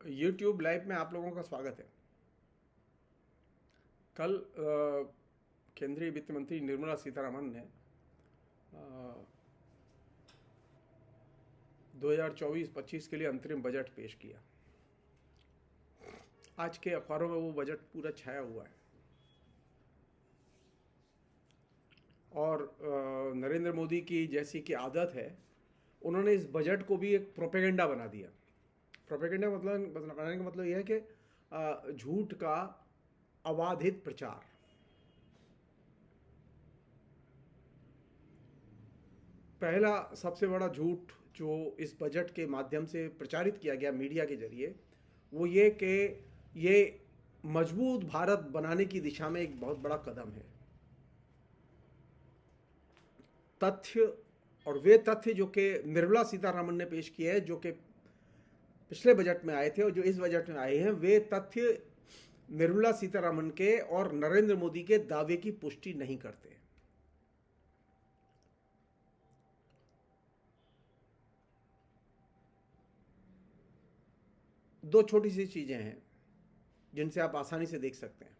YouTube live में आप लोगों का स्वागत है। कल केंद्रीय वित्त मंत्री निर्मला सीतारमण ने 2024-25 के लिए अंतरिम बजट पेश किया। आज के अखबारों में वो बजट पूरा छाया हुआ है और नरेंद्र मोदी की जैसी कि आदत है, उन्होंने इस बजट को भी एक प्रोपेगेंडा बना दिया। प्रोपेगेंडा बनाने का मतलब यह है कि झूठ का अबाधित प्रचार। पहला सबसे बड़ा झूठ जो इस बजट के माध्यम से प्रचारित किया गया मीडिया के जरिए, वो ये कि ये मजबूत भारत बनाने की दिशा में एक बहुत बड़ा कदम है। तथ्य, और वे तथ्य जो कि निर्मला सीतारमण ने पेश किए हैं, जो कि पिछले बजट में आए थे और जो इस बजट में आए हैं, वे तथ्य निर्मला सीतारमण के और नरेंद्र मोदी के दावे की पुष्टि नहीं करते। दो छोटी सी चीजें हैं जिनसे आप आसानी से देख सकते हैं।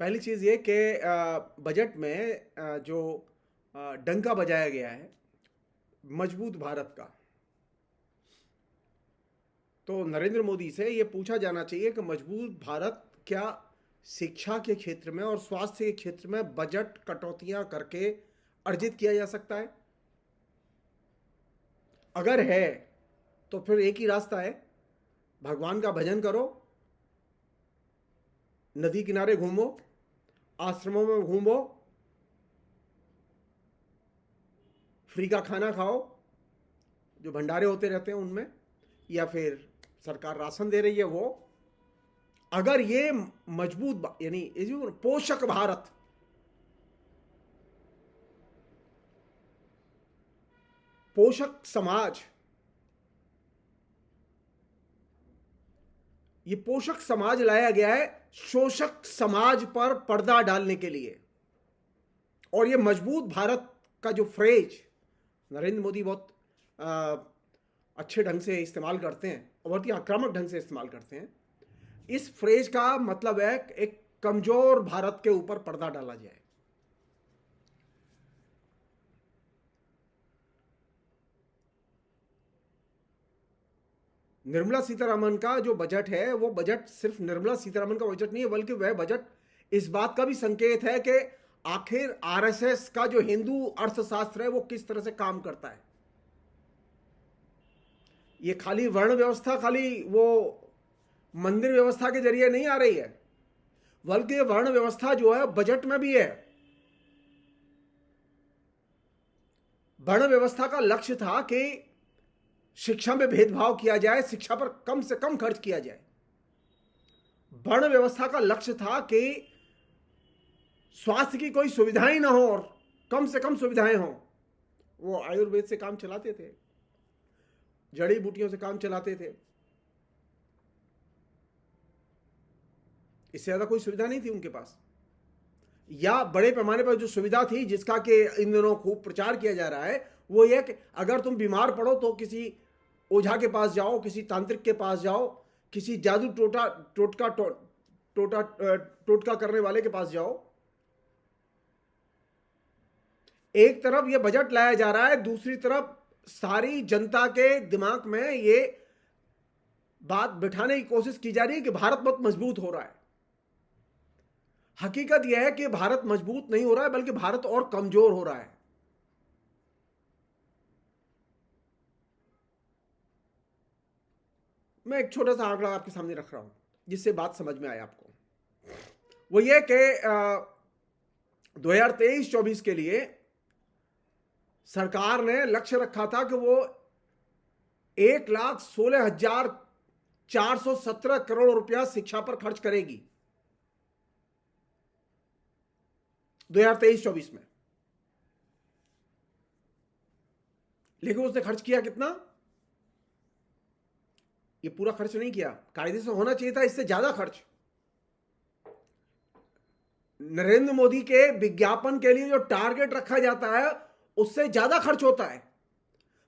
पहली चीज ये कि बजट में जो डंका बजाया गया है मजबूत भारत का, तो नरेंद्र मोदी से ये पूछा जाना चाहिए कि मजबूत भारत क्या शिक्षा के क्षेत्र में और स्वास्थ्य के क्षेत्र में बजट कटौतियां करके अर्जित किया जा सकता है? अगर है तो फिर एक ही रास्ता है, भगवान का भजन करो, नदी किनारे घूमो, आश्रमों में घूमो, फ्री का खाना खाओ जो भंडारे होते रहते हैं उनमें, या फिर सरकार राशन दे रही है वो। अगर ये मजबूत यानी पोषक भारत, पोषक समाज, ये पोषक समाज लाया गया है शोषक समाज पर पर्दा डालने के लिए। और ये मजबूत भारत का जो फ्रेज नरेंद्र मोदी बहुत अच्छे ढंग से इस्तेमाल करते हैं और बहुत ही आक्रामक ढंग से इस्तेमाल करते हैं, इस फ्रेज का मतलब है एक कमजोर भारत के ऊपर पर्दा डाला जाए। निर्मला सीतारमण का जो बजट है, वो बजट सिर्फ निर्मला सीतारमण का बजट नहीं है, बल्कि वह बजट इस बात का भी संकेत है कि आखिर आरएसएस का जो हिंदू अर्थशास्त्र है वो किस तरह से काम करता है। ये खाली वर्ण व्यवस्था, खाली वो मंदिर व्यवस्था के जरिए नहीं आ रही है, बल्कि वर्ण व्यवस्था जो है बजट में भी है। वर्ण व्यवस्था का लक्ष्य था कि शिक्षा में भेदभाव किया जाए, शिक्षा पर कम से कम खर्च किया जाए। वर्ण व्यवस्था का लक्ष्य था कि स्वास्थ्य की कोई सुविधाएं ना हो और कम से कम सुविधाएं हो। वो आयुर्वेद से काम चलाते थे, जड़ी बूटियों से काम चलाते थे, इससे ज्यादा कोई सुविधा नहीं थी उनके पास। या बड़े पैमाने पर जो सुविधा थी, जिसका कि इन दिनों खूब प्रचार किया जा रहा है, वो ये कि अगर तुम बीमार पड़ो तो किसी ओझा के पास जाओ, किसी तांत्रिक के पास जाओ, किसी जादू टोटका करने वाले के पास जाओ। एक तरफ ये बजट लाया जा रहा है, दूसरी तरफ सारी जनता के दिमाग में ये बात बिठाने की कोशिश की जा रही है कि भारत बहुत मजबूत हो रहा है। हकीकत यह है कि भारत मजबूत नहीं हो रहा है, बल्कि भारत और कमजोर हो रहा है। मैं एक छोटा सा आंकड़ा आपके सामने रख रहा हूं जिससे बात समझ में आए आपको। वो ये कि 2023-24 के लिए सरकार ने लक्ष्य रखा था कि वो 1,16,417 करोड़ रुपया शिक्षा पर खर्च करेगी 2023-24 में। लेकिन उसने खर्च किया कितना? ये पूरा खर्च नहीं किया, कायदे से होना चाहिए था इससे ज्यादा खर्च। नरेंद्र मोदी के विज्ञापन के लिए जो टारगेट रखा जाता है उससे ज्यादा खर्च होता है।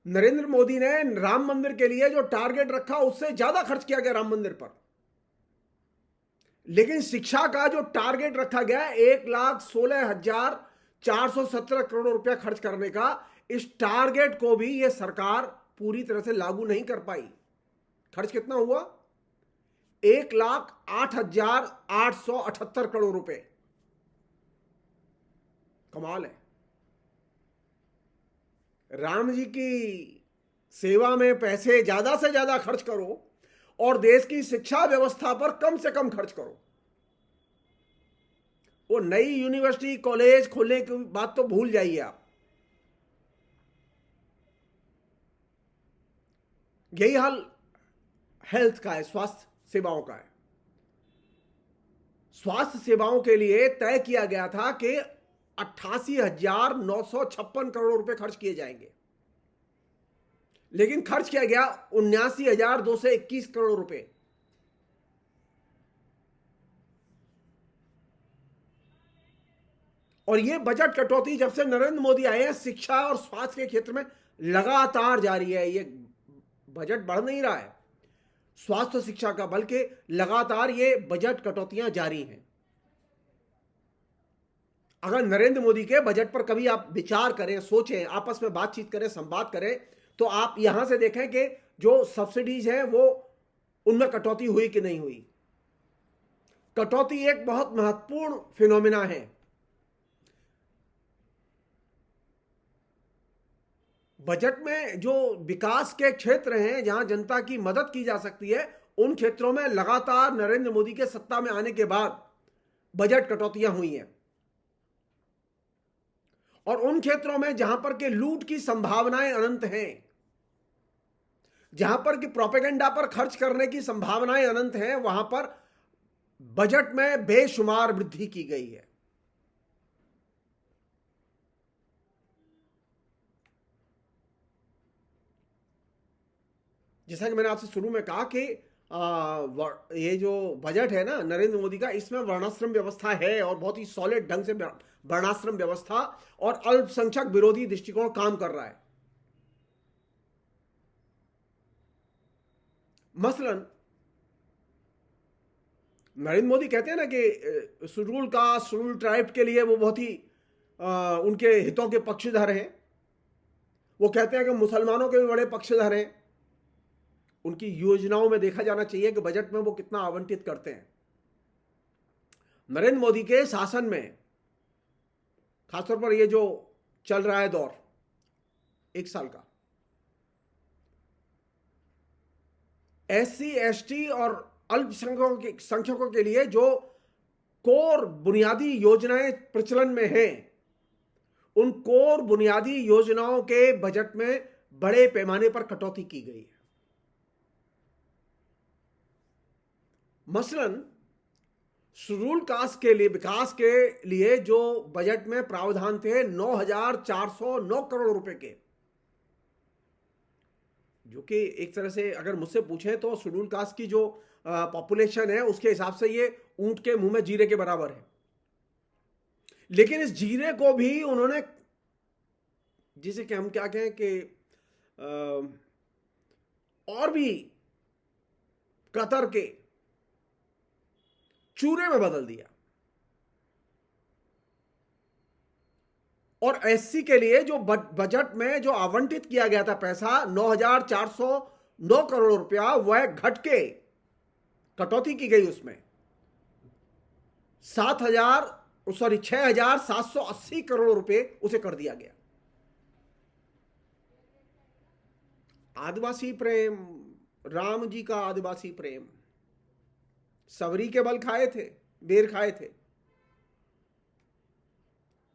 नरेंद्र मोदी ने राम मंदिर के लिए जो टारगेट रखा उससे ज्यादा खर्च किया गया राम मंदिर पर, लेकिन शिक्षा का जो टारगेट रखा गया 1,16,417 करोड़ रुपया खर्च करने का, इस टारगेट को भी यह सरकार पूरी तरह से लागू नहीं कर पाई। खर्च कितना हुआ? 1,08,878 करोड़ रुपए। कमाल है। राम जी की सेवा में पैसे ज्यादा से ज्यादा खर्च करो और देश की शिक्षा व्यवस्था पर कम से कम खर्च करो। वो नई यूनिवर्सिटी कॉलेज खोलने की बात तो भूल जाइए आप। यही हाल हेल्थ का है, स्वास्थ्य सेवाओं का है। स्वास्थ्य सेवाओं के लिए तय किया गया था कि 88,956 करोड़ रुपए खर्च किए जाएंगे, लेकिन खर्च किया गया 79,221 करोड़ रुपए। और यह बजट कटौती जब से नरेंद्र मोदी आए हैं शिक्षा और स्वास्थ्य के क्षेत्र में लगातार जारी है। यह बजट बढ़ नहीं रहा है स्वास्थ्य शिक्षा का, बल्कि लगातार ये बजट कटौतियां जारी हैं। अगर नरेंद्र मोदी के बजट पर कभी आप विचार करें, सोचें, आपस में बातचीत करें, संवाद करें, तो आप यहां से देखें कि जो सब्सिडीज हैं वो उनमें कटौती हुई कि नहीं हुई। कटौती एक बहुत महत्वपूर्ण फिनोमिना है। बजट में जो विकास के क्षेत्र हैं, जहां जनता की मदद की जा सकती है, उन क्षेत्रों में लगातार नरेंद्र मोदी के सत्ता में आने के बाद बजट कटौतियां हुई हैं। और उन क्षेत्रों में जहां पर के लूट की संभावनाएं अनंत हैं, जहां पर कि प्रोपेगेंडा पर खर्च करने की संभावनाएं अनंत हैं, वहां पर बजट में बेशुमार वृद्धि की गई है। जैसा कि मैंने आपसे शुरू में कहा कि ये जो बजट है ना नरेंद्र मोदी का, इसमें वर्णाश्रम व्यवस्था है और बहुत ही सॉलिड ढंग से वर्णाश्रम व्यवस्था और अल्पसंख्यक विरोधी दृष्टिकोण काम कर रहा है। मसलन नरेंद्र मोदी कहते हैं ना कि शेड्यूल कास्ट, शेड्यूल ट्राइब के लिए वो बहुत ही उनके हितों के पक्षधर हैं। वो कहते हैं कि मुसलमानों के भी बड़े पक्षधर हैं। उनकी योजनाओं में देखा जाना चाहिए कि बजट में वो कितना आवंटित करते हैं। नरेंद्र मोदी के शासन में खासतौर पर ये जो चल रहा है दौर 1 साल का, SC, ST और अल्पसंख्यकों के लिए जो कोर बुनियादी योजनाएं प्रचलन में हैं, उन कोर बुनियादी योजनाओं के बजट में बड़े पैमाने पर कटौती की गई है। मसलन शेड्यूल कास्ट के लिए विकास के लिए जो बजट में प्रावधान थे 9,409 करोड़ रुपए के, जो कि एक तरह से अगर मुझसे पूछें तो शेड्यूल कास्ट की जो पॉपुलेशन है उसके हिसाब से ये ऊंट के मुंह में जीरे के बराबर है। लेकिन इस जीरे को भी उन्होंने, जिसे कि हम क्या कहें कि और भी कतर के चूरे में बदल दिया। और SC के लिए जो बजट में जो आवंटित किया गया था पैसा 9,409 करोड़ रुपया, वह घट के कटौती की गई, उसमें 6,780 करोड़ रुपए उसे कर दिया गया। आदिवासी प्रेम, राम जी का आदिवासी प्रेम, सबरी के बल खाए थे, बेर खाए थे।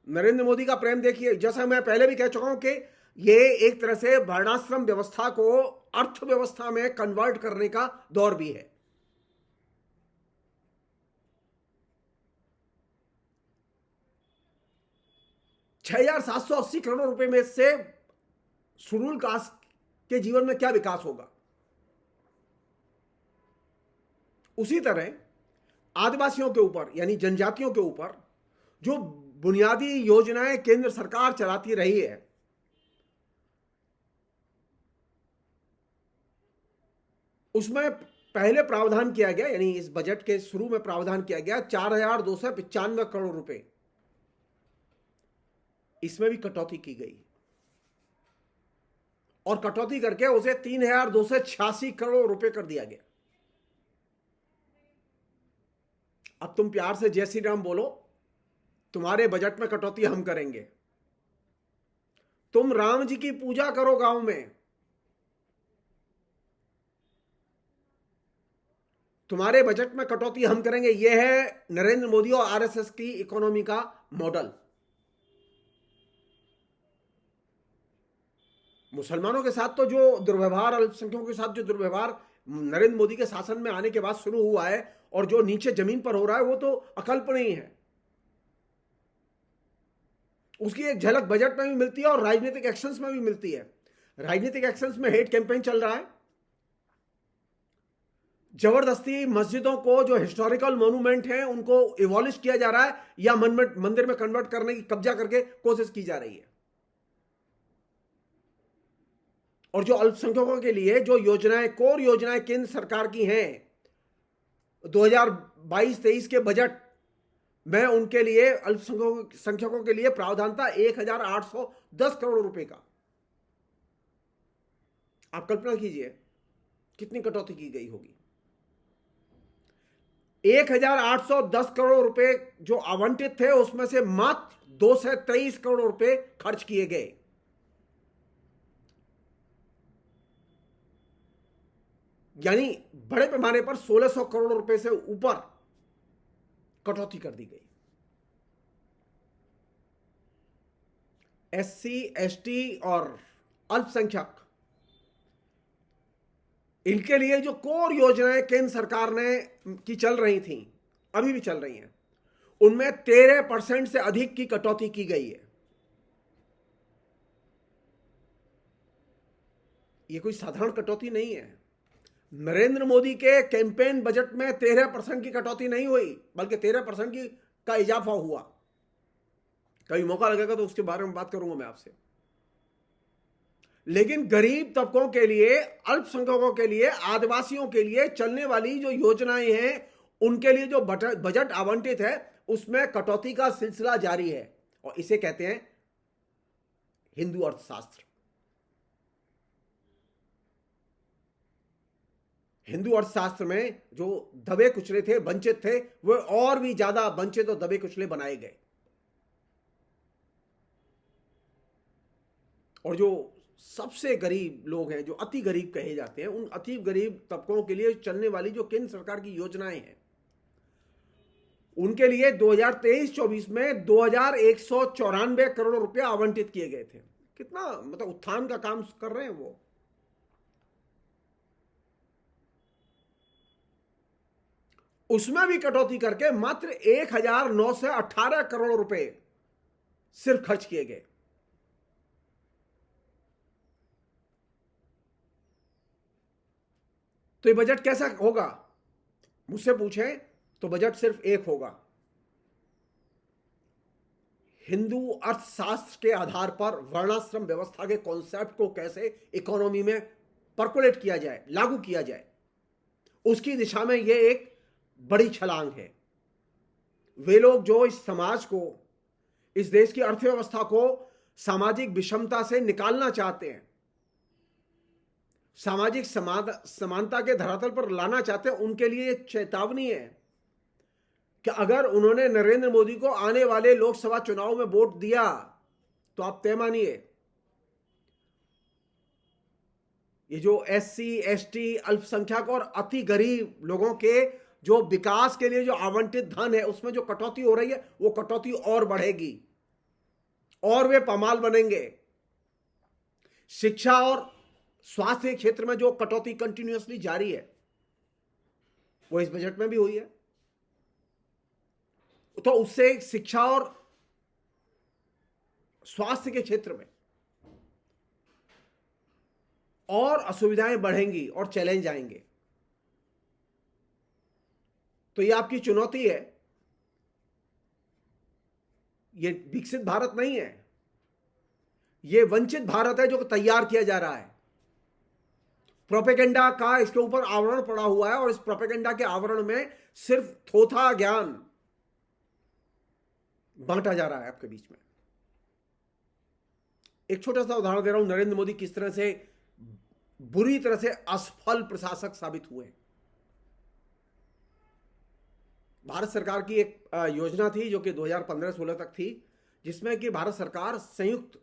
नरेंद्र मोदी का प्रेम देखिए, जैसा मैं पहले भी कह चुका हूं कि ये एक तरह से वर्णाश्रम व्यवस्था को अर्थव्यवस्था में कन्वर्ट करने का दौर भी है। $6,780 करोड़ रुपए में से शेड्यूल कास्ट के जीवन में क्या विकास होगा। उसी तरह आदिवासियों के ऊपर यानी जनजातियों के ऊपर जो बुनियादी योजनाएं केंद्र सरकार चलाती रही है, उसमें पहले प्रावधान किया गया, यानी इस बजट के शुरू में प्रावधान किया गया 4,295 करोड़ रुपए, इसमें भी कटौती की गई और कटौती करके उसे 3,286 करोड़ रुपए कर दिया गया। अब तुम प्यार से जय श्री राम बोलो, तुम्हारे बजट में कटौती हम करेंगे। तुम राम जी की पूजा करो गांव में, तुम्हारे बजट में कटौती हम करेंगे। यह है नरेंद्र मोदी और आरएसएस की इकोनॉमी का मॉडल। मुसलमानों के साथ तो जो दुर्व्यवहार, अल्पसंख्यकों के साथ जो दुर्व्यवहार नरेंद्र मोदी के शासन में आने के बाद शुरू हुआ है और जो नीचे जमीन पर हो रहा है, वो तो अकल्पनीय है। उसकी एक झलक बजट में भी मिलती है और राजनीतिक एक्शंस में भी मिलती है। राजनीतिक एक्शंस में हेट कैंपेन चल रहा है, जबरदस्ती मस्जिदों को, जो हिस्टोरिकल मोन्यूमेंट हैं, उनको इवॉलिश किया जा रहा है या मंदिर में कन्वर्ट करने की, कब्जा करके कोशिश की जा रही है। और जो अल्पसंख्यकों के लिए जो योजनाएं, कोर योजनाएं केंद्र सरकार की हैं 2022-23 के बजट में, उनके लिए, अल्पसंख्यकों के लिए प्रावधान था 1,810 करोड़ रुपए का। आप कल्पना कीजिए कितनी कटौती की गई होगी। 1,810 करोड़ रुपए जो आवंटित थे, उसमें से मात्र 223 करोड़ रुपए खर्च किए गए। यानी बड़े पैमाने पर 1,600 करोड़ रुपए से ऊपर कटौती कर दी गई। एससी, एसटी और अल्पसंख्यक, इनके लिए जो कोर योजनाएं केंद्र सरकार ने की चल रही थी, अभी भी चल रही हैं, उनमें 13% से अधिक की कटौती की गई है। यह कोई साधारण कटौती नहीं है। नरेंद्र मोदी के कैंपेन बजट में 13% की कटौती नहीं हुई, बल्कि 13% का इजाफा हुआ। कभी मौका लगेगा तो उसके बारे में बात करूंगा मैं आपसे। लेकिन गरीब तबकों के लिए, अल्पसंख्यकों के लिए, आदिवासियों के लिए चलने वाली जो योजनाएं हैं, उनके लिए जो बजट आवंटित है, उसमें कटौती का सिलसिला जारी है। और इसे कहते हैं हिंदू अर्थशास्त्र। हिंदू अर्थशास्त्र में जो दबे कुचले थे, वंचित थे, वो और भी ज्यादा वंचित और दबे कुचले बनाए गए। और जो सबसे गरीब लोग हैं, जो अति गरीब कहे जाते हैं, उन अति गरीब तबकों के लिए चलने वाली जो केंद्र सरकार की योजनाएं हैं, उनके लिए 2023-24 में 2,194 करोड़ रुपए आवंटित किए गए थे। कितना मतलब उत्थान का काम कर रहे हैं वो। उसमें भी कटौती करके मात्र 1,918 करोड़ रुपए सिर्फ खर्च किए गए। तो ये बजट कैसा होगा? मुझसे पूछें तो बजट सिर्फ एक होगा। हिंदू अर्थशास्त्र के आधार पर वर्णाश्रम व्यवस्था के कॉन्सेप्ट को कैसे इकोनॉमी में परकोलेट किया जाए, लागू किया जाए, उसकी दिशा में यह एक बड़ी छलांग है। वे लोग जो इस समाज को, इस देश की अर्थव्यवस्था को सामाजिक विषमता से निकालना चाहते हैं, सामाजिक समानता के धरातल पर लाना चाहते हैं, उनके लिए एक चेतावनी है कि अगर उन्होंने नरेंद्र मोदी को आने वाले लोकसभा चुनाव में वोट दिया तो आप तय मानिए, ये जो एससी, एसटी, अल्पसंख्यक और अति गरीब लोगों के जो विकास के लिए जो आवंटित धन है, उसमें जो कटौती हो रही है, वो कटौती और बढ़ेगी और वे पामाल बनेंगे। शिक्षा और स्वास्थ्य के क्षेत्र में जो कटौती कंटिन्यूअसली जारी है, वो इस बजट में भी हुई है। तो उससे शिक्षा और स्वास्थ्य के क्षेत्र में और असुविधाएं बढ़ेंगी और चैलेंज आएंगे। तो ये आपकी चुनौती है। ये विकसित भारत नहीं है, ये वंचित भारत है जो तैयार किया जा रहा है। प्रोपेगेंडा का इसके ऊपर आवरण पड़ा हुआ है और इस प्रोपेगेंडा के आवरण में सिर्फ थोथा ज्ञान बांटा जा रहा है आपके बीच में। एक छोटा सा उदाहरण दे रहा हूं, नरेंद्र मोदी किस तरह से बुरी तरह से असफल प्रशासक साबित हुए। भारत सरकार की एक योजना थी जो कि 2015-16 तक थी, जिसमें कि भारत सरकार संयुक्त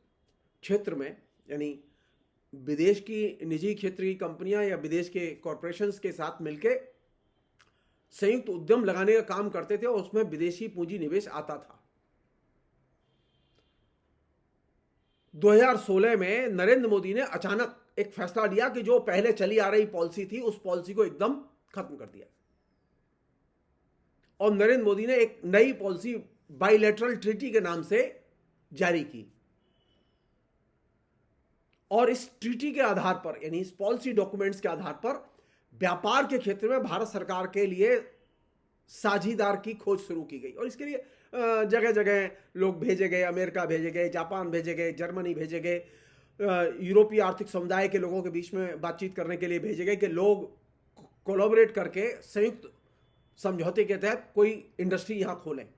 क्षेत्र में, यानी विदेश की निजी क्षेत्र की कंपनियां या विदेश के कॉरपोरेशंस के साथ मिलकर संयुक्त उद्यम लगाने का काम करते थे और उसमें विदेशी पूंजी निवेश आता था। 2016 में नरेंद्र मोदी ने अचानक एक फैसला लिया कि जो पहले चली आ रही पॉलिसी थी उस पॉलिसी को एकदम खत्म कर दिया और नरेंद्र मोदी ने एक नई पॉलिसी बाइलेटरल ट्रीटी के नाम से जारी की और इस ट्रीटी के आधार पर, यानी इस पॉलिसी डॉक्यूमेंट्स के आधार पर व्यापार के क्षेत्र में भारत सरकार के लिए साझीदार की खोज शुरू की गई और इसके लिए जगह जगह लोग भेजे गए, अमेरिका भेजे गए, जापान भेजे गए, जर्मनी भेजे गए, यूरोपीय आर्थिक समुदाय के लोगों के बीच में बातचीत करने के लिए भेजे गए कि लोग कोलैबोरेट करके संयुक्त समझौते के तहत कोई इंडस्ट्री यहां खोलें।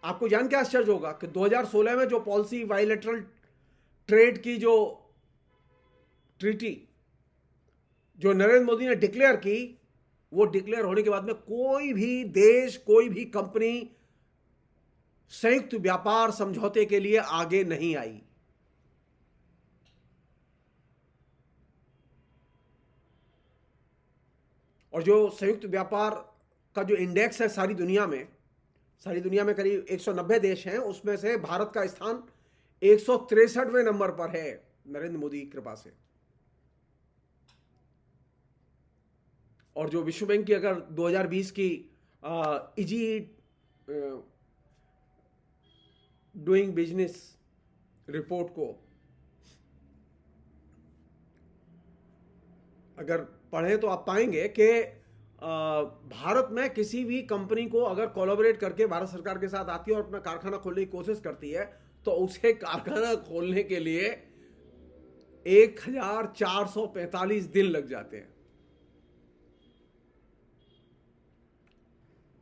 आपको जान के आश्चर्य होगा कि 2016 में जो पॉलिसी बाइलेटरल ट्रेड की जो ट्रीटी जो नरेंद्र मोदी ने डिक्लेयर की, वो डिक्लेयर होने के बाद में कोई भी देश, कोई भी कंपनी संयुक्त व्यापार समझौते के लिए आगे नहीं आई। और जो संयुक्त व्यापार का जो इंडेक्स है सारी दुनिया में करीब 190 देश हैं, उसमें से भारत का स्थान 163वें नंबर पर है नरेंद्र मोदी की कृपा से। और जो विश्व बैंक की अगर 2020 की इजी डूइंग बिजनेस रिपोर्ट को अगर पढ़ें तो आप पाएंगे कि भारत में किसी भी कंपनी को अगर कोलैबोरेट करके भारत सरकार के साथ आती है और अपना कारखाना खोलने की कोशिश करती है तो उसे कारखाना खोलने के लिए 1445 दिन लग जाते हैं।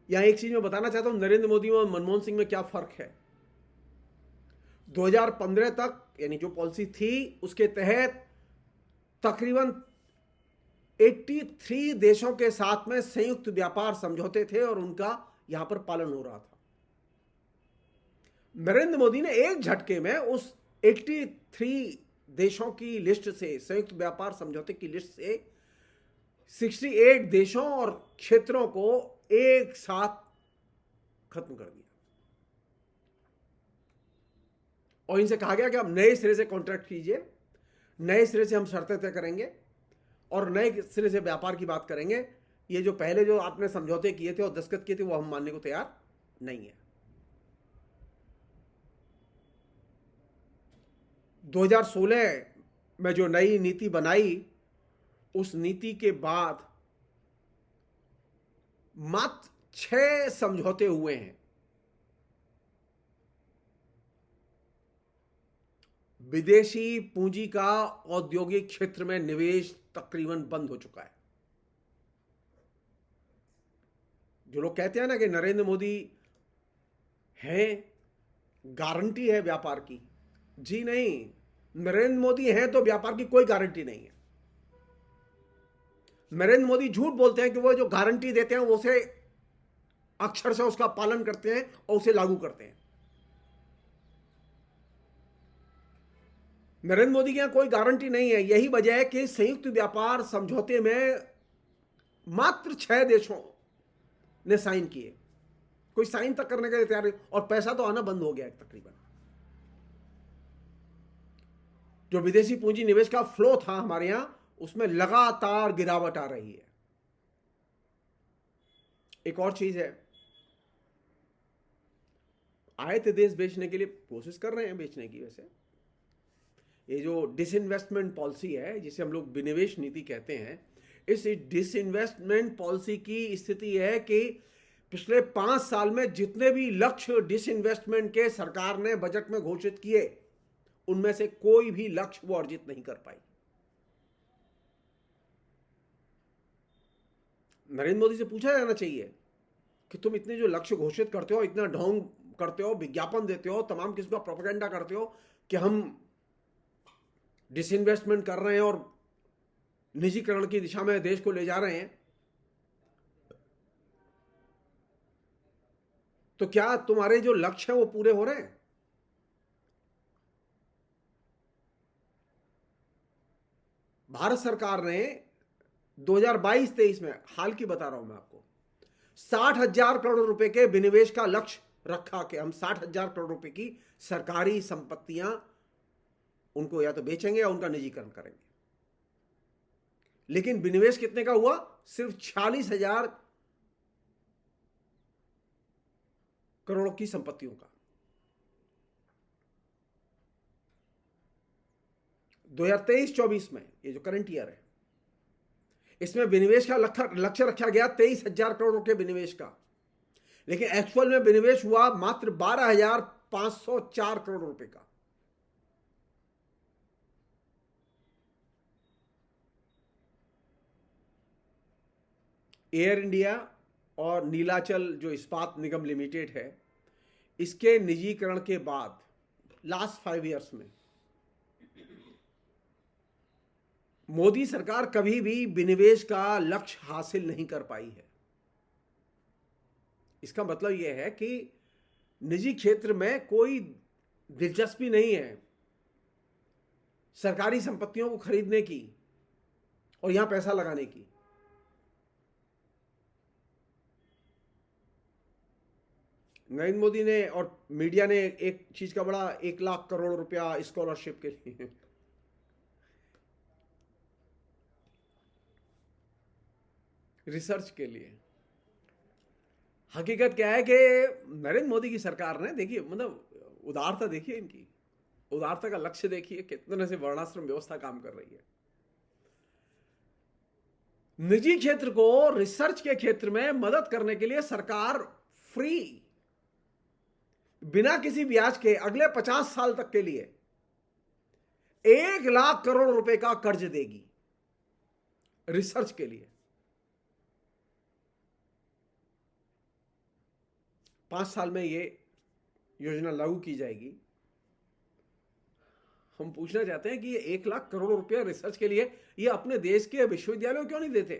यहां एक चीज मैं बताना चाहता हूं, नरेंद्र मोदी और मनमोहन सिंह में क्या फर्क है। 2015 तक, यानी जो पॉलिसी थी उसके तहत तकरीबन 83 देशों के साथ में संयुक्त व्यापार समझौते थे और उनका यहां पर पालन हो रहा था। नरेंद्र मोदी ने एक झटके में उस 83 देशों की लिस्ट से, संयुक्त व्यापार समझौते की लिस्ट से 68 देशों और क्षेत्रों को एक साथ खत्म कर दिया और इनसे कहा गया कि अब नए सिरे से कॉन्ट्रैक्ट कीजिए, नए सिरे से हम शर्तें तय करेंगे और नए सिरे से व्यापार की बात करेंगे। ये जो पहले जो आपने समझौते किए थे और दस्तखत किए थे वो हम मानने को तैयार नहीं है। 2016 में जो नई नीति बनाई, उस नीति के बाद मात्र 6 समझौते हुए हैं। विदेशी पूंजी का औद्योगिक क्षेत्र में निवेश तकरीबन बंद हो चुका है। जो लोग कहते हैं ना कि नरेंद्र मोदी है, गारंटी है व्यापार की, जी नहीं, नरेंद्र मोदी हैं तो व्यापार की कोई गारंटी नहीं है। नरेंद्र मोदी झूठ बोलते हैं कि वो जो गारंटी देते हैं वो उसे अक्षर से उसका पालन करते हैं और उसे लागू करते हैं। नरेंद्र मोदी के यहां कोई गारंटी नहीं है। यही वजह है कि संयुक्त व्यापार समझौते में मात्र 6 देशों ने साइन किए, कोई साइन तक करने के लिए तैयार नहीं, और पैसा तो आना बंद हो गया है तकरीबन। जो विदेशी पूंजी निवेश का फ्लो था हमारे यहां, उसमें लगातार गिरावट आ रही है। एक और चीज है, आए थे देश बेचने के लिए, कोशिश कर रहे हैं बेचने की। वैसे ये जो डिसइन्वेस्टमेंट पॉलिसी है, जिसे हम लोग विनिवेश नीति कहते हैं, इस डिसइन्वेस्टमेंट पॉलिसी की स्थिति है कि पिछले 5 साल में जितने भी लक्ष्य डिसइन्वेस्टमेंट के सरकार ने बजट में घोषित किए, उनमें से कोई भी लक्ष्य वो अर्जित नहीं कर पाई। नरेंद्र मोदी से पूछा जाना चाहिए कि तुम इतने जो लक्ष्य घोषित करते हो, इतना ढोंग करते हो, विज्ञापन देते हो, तमाम किस्म का प्रोपेगेंडा करते हो कि हम डिसइन्वेस्टमेंट कर रहे हैं और निजीकरण की दिशा में देश को ले जा रहे हैं, तो क्या तुम्हारे जो लक्ष्य हैं वो पूरे हो रहे हैं? भारत सरकार ने 2022-23 में, हाल की बता रहा हूं मैं आपको, 60,000 करोड़ रुपए के विनिवेश का लक्ष्य रखा कि हम 60,000 करोड़ रुपए की सरकारी संपत्तियां उनको या तो बेचेंगे या उनका निजीकरण करेंगे। लेकिन विनिवेश कितने का हुआ? सिर्फ 46,000 करोड़ की संपत्तियों का। 2023-24 में, ये जो करंट ईयर है, इसमें विनिवेश का लक्ष्य रखा गया 23,000 करोड़ के विनिवेश का, लेकिन एक्चुअल में विनिवेश हुआ मात्र 12,504 करोड़ रुपए का। एयर इंडिया और नीलाचल जो इस्पात निगम लिमिटेड है, इसके निजीकरण के बाद लास्ट 5 इयर्स में मोदी सरकार कभी भी विनिवेश का लक्ष्य हासिल नहीं कर पाई है। इसका मतलब यह है कि निजी क्षेत्र में कोई दिलचस्पी नहीं है सरकारी संपत्तियों को खरीदने की और यहां पैसा लगाने की। नरेंद्र मोदी ने और मीडिया ने एक चीज का बड़ा 1 लाख करोड़ रुपया स्कॉलरशिप के लिए, रिसर्च के लिए। हकीकत क्या है कि नरेंद्र मोदी की सरकार ने, देखिए मतलब उदारता देखिए, इनकी उदारता का लक्ष्य देखिए, कितने से वर्णाश्रम व्यवस्था काम कर रही है। निजी क्षेत्र को रिसर्च के क्षेत्र में मदद करने के लिए सरकार फ्री, बिना किसी ब्याज के अगले 50 साल तक के लिए 1 लाख करोड़ रुपए का कर्ज देगी रिसर्च के लिए। 5 साल में ये योजना लागू की जाएगी। हम पूछना चाहते हैं कि ये 1 लाख करोड़ रुपया रिसर्च के लिए ये अपने देश के विश्वविद्यालयों क्यों नहीं देते?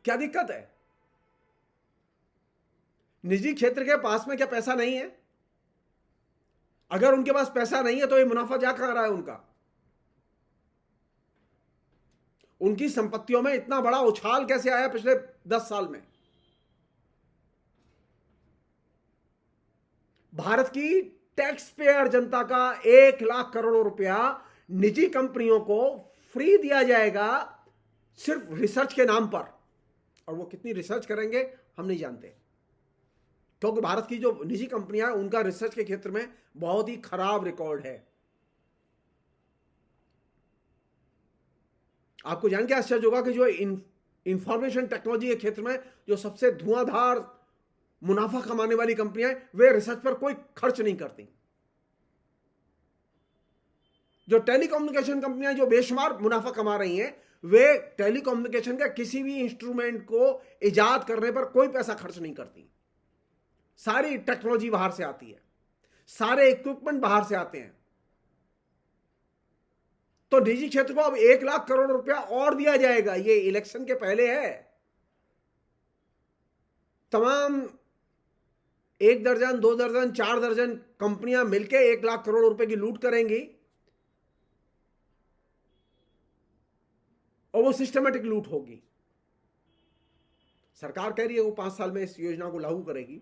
क्या दिक्कत है? निजी क्षेत्र के पास में क्या पैसा नहीं है? अगर उनके पास पैसा नहीं है तो ये मुनाफा जा कहां रहा है उनका? उनकी संपत्तियों में इतना बड़ा उछाल कैसे आया पिछले 10 साल में? भारत की टैक्स पेयर जनता का 1 लाख करोड़ रुपया निजी कंपनियों को फ्री दिया जाएगा सिर्फ रिसर्च के नाम पर। और वो कितनी रिसर्च करेंगे हम नहीं जानते, क्योंकि भारत की जो निजी कंपनियां हैं उनका रिसर्च के क्षेत्र में बहुत ही खराब रिकॉर्ड है। आपको जान के आश्चर्य होगा कि जो इंफॉर्मेशन टेक्नोलॉजी के क्षेत्र में जो सबसे धुआंधार मुनाफा कमाने वाली कंपनियां हैं, वे रिसर्च पर कोई खर्च नहीं करती। जो टेलीकम्युनिकेशन कंपनियां जो बेशुमार मुनाफा कमा रही हैं, वे टेलीकम्युनिकेशन के किसी भी इंस्ट्रूमेंट को इजाद करने पर कोई पैसा खर्च नहीं करती। सारी टेक्नोलॉजी बाहर से आती है, सारे इक्विपमेंट बाहर से आते हैं। तो निजी क्षेत्र को अब 1 लाख करोड़ रुपया और दिया जाएगा। ये इलेक्शन के पहले है। तमाम 1 दर्जन, 2 दर्जन, 4 दर्जन कंपनियां मिलकर 1 लाख करोड़ रुपए की लूट करेंगी और वो सिस्टमेटिक लूट होगी। सरकार कह रही है वो 5 साल में इस योजना को लागू करेगी।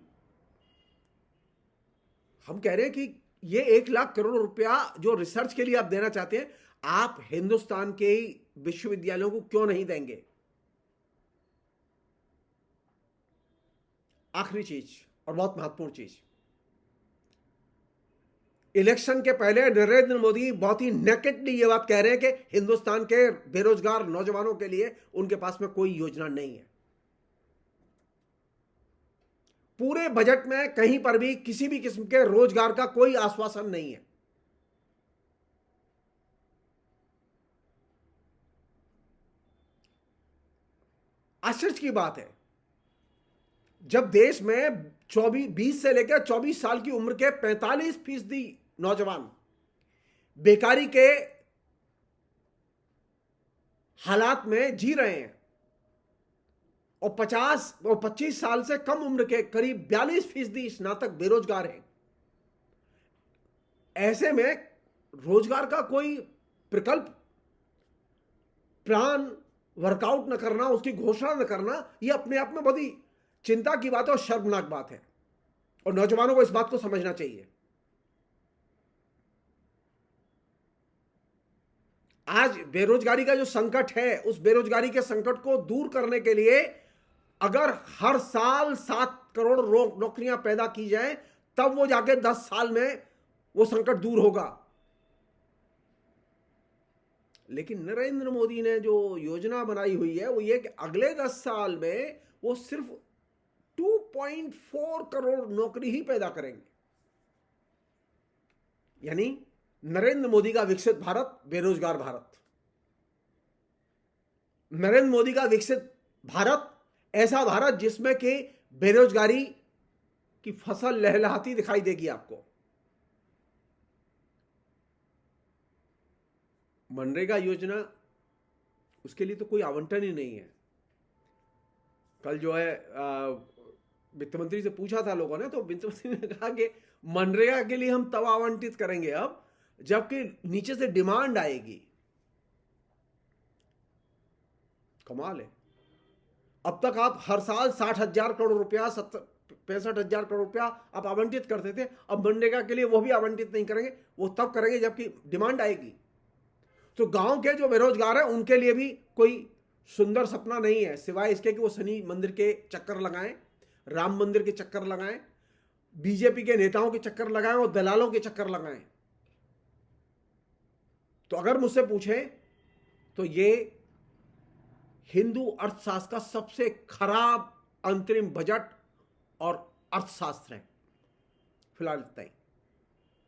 हम कह रहे हैं कि ये 1 लाख करोड़ रुपया जो रिसर्च के लिए आप देना चाहते हैं, आप हिंदुस्तान के विश्वविद्यालयों को क्यों नहीं देंगे? आखिरी चीज और बहुत महत्वपूर्ण चीज, इलेक्शन के पहले नरेंद्र मोदी बहुत ही नेकेडली ये बात कह रहे हैं कि हिंदुस्तान के बेरोजगार नौजवानों के लिए उनके पास में कोई योजना नहीं है। पूरे बजट में कहीं पर भी किसी भी किस्म के रोजगार का कोई आश्वासन नहीं है। आश्चर्य की बात है, जब देश में 20 से लेकर 24 साल की उम्र के 45% नौजवान बेकारी के हालात में जी रहे हैं और 25 साल से कम उम्र के करीब 42% स्नातक बेरोजगार हैं, ऐसे में रोजगार का कोई प्रकल्प, प्लान वर्कआउट न करना, उसकी घोषणा न करना, यह अपने आप में बहुत ही चिंता की बात है और शर्मनाक बात है, और नौजवानों को इस बात को समझना चाहिए। आज बेरोजगारी का जो संकट है, उस बेरोजगारी के संकट को दूर करने के लिए अगर हर साल 7 करोड़ नौकरियां पैदा की जाएं, तब वो जाके 10 साल में वो संकट दूर होगा। लेकिन नरेंद्र मोदी ने जो योजना बनाई हुई है वो ये कि अगले 10 साल में वो सिर्फ 2.4 करोड़ नौकरी ही पैदा करेंगे। यानी नरेंद्र मोदी का विकसित भारत, बेरोजगार भारत। नरेंद्र मोदी का विकसित भारत, ऐसा भारत जिसमें कि बेरोजगारी की फसल लहलहाती दिखाई देगी आपको। मनरेगा योजना, उसके लिए तो कोई आवंटन ही नहीं है। कल जो है वित्त मंत्री से पूछा था लोगों ने, तो वित्त मंत्री ने कहा कि मनरेगा के लिए हम तब आवंटित करेंगे अब जबकि नीचे से डिमांड आएगी। कमाल है। अब तक आप हर साल 60,000 करोड़ रुपया, 65,000 करोड़ रुपया आप आवंटित करते थे। अब मनरेगा के लिए वो भी आवंटित नहीं करेंगे, वो तब करेंगे जबकि डिमांड आएगी। तो गांव के जो बेरोजगार हैं उनके लिए भी कोई सुंदर सपना नहीं है, सिवाय इसके कि वो शनि मंदिर के चक्कर लगाएं, राम मंदिर के चक्कर लगाएं, बीजेपी के नेताओं के चक्कर लगाएं और दलालों के चक्कर लगाएं। तो अगर मुझसे पूछें तो ये हिंदू अर्थशास्त्र का सबसे खराब अंतरिम बजट और अर्थशास्त्र है। फिलहाल इतना ही।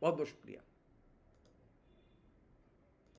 बहुत बहुत शुक्रिया।